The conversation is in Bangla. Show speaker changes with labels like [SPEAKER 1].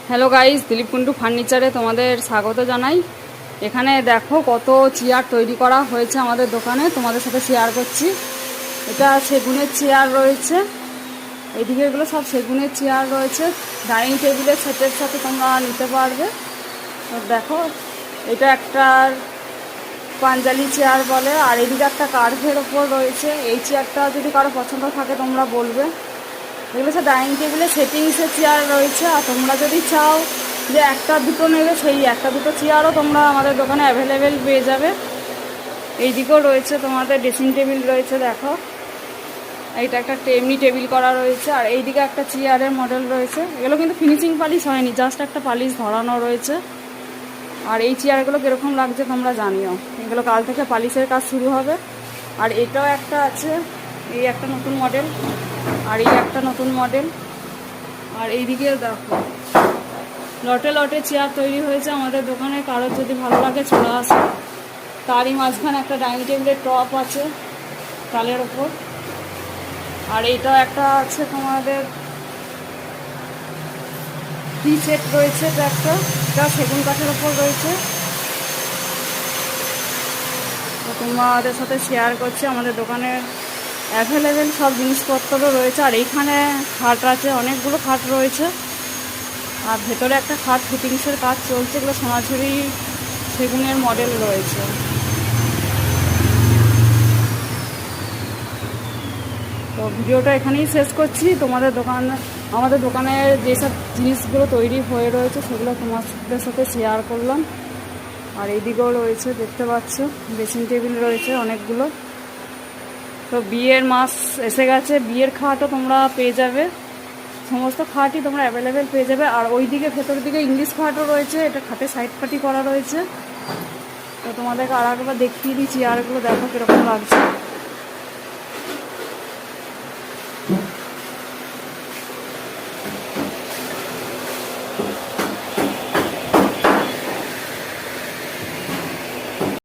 [SPEAKER 1] হ্যালো গাইস, দিলীপ কুন্ডু ফার্নিচারে তোমাদের স্বাগত জানাই। এখানে দেখো কত চেয়ার তৈরি করা হয়েছে আমাদের দোকানে, তোমাদের সাথে শেয়ার করছি। এটা সেগুনের চেয়ার রয়েছে, এইদিকে এগুলো সব সেগুনের চেয়ার রয়েছে। ডাইনিং টেবিলের সেটের সাথে তোমরা নিতে পারবে। তো দেখো, এটা একটা পাঞ্জালি চেয়ার বলে, আর এদিকে একটা কার্ভের ওপর রয়েছে। এই চেয়ারটা যদি কারো পছন্দ থাকে তোমরা বলবে। এগুলো সব ডাইনিং টেবিলে সেটিংসের চেয়ার রয়েছে। আর তোমরা যদি চাও যে একটা দুটো নেবে, সেই একটা দুটো চেয়ারও তোমরা আমাদের দোকানে অ্যাভেলেবেল পেয়ে যাবে। এইদিকেও রয়েছে তোমাদের ড্রেসিং টেবিল রয়েছে, দেখো এইটা একটা এমনি টেবিল করা রয়েছে। আর এইদিকে একটা চেয়ারের মডেল রয়েছে। এগুলো কিন্তু ফিনিশিং পালিশ হয়নি, জাস্ট একটা পালিশ ধরানো রয়েছে। আর এই চেয়ারগুলো কীরকম লাগছে তোমরা জানিও। এগুলো কাল থেকে পালিশের কাজ শুরু হবে। আর এটাও একটা আছে, এই একটা নতুন মডেল, আর এই একটা নতুন মডেল। আর এইদিকে দেখো লটে লটে চেয়ার তৈরি হয়েছে আমাদের দোকানে। কারোর যদি ভালো লাগে চলে আসে। তারই মাঝখানে একটা ডাইনিং টেবিলের টপ আছে তালের ওপর। আর এইটাও একটা আছে তোমাদের টি সেট রয়েছে, এটা সেগুন কাঠের ওপর রয়েছে। তো তোমাদের সাথে শেয়ার করছি, আমাদের দোকানে অ্যাভেলেবেল সব জিনিসপত্রও রয়েছে। আর এইখানে খাট আছে, অনেকগুলো খাট রয়েছে। আর ভেতরে একটা খাট ফিটিংসের কাজ চলছে। এগুলো সোনাঝুরি সেগুনের মডেল রয়েছে। তো ভিডিওটা এখানেই শেষ করছি। আমাদের দোকানে যেসব জিনিসগুলো তৈরি হয়ে রয়েছে সেগুলো তোমাদের সাথে শেয়ার করলাম। আর এইদিকেও রয়েছে, দেখতে পাচ্ছ ড্রেসিং টেবিল রয়েছে অনেকগুলো। তো বিয়ের মাস এসে গেছে, বিয়ের খাটও তোমরা পেয়ে যাবে। সমস্ত খাটই তোমরা অ্যাভেলেবেল পেয়ে যাবে। আর ওই দিকে ভেতরের দিকে ইংলিশ খাটও রয়েছে, এটা খাটে সাইড পাটি করা রয়েছে। তো তোমাদেরকে আর একবার দেখিয়ে দিই চেয়ারগুলো, দেখো কীরকম লাগছে।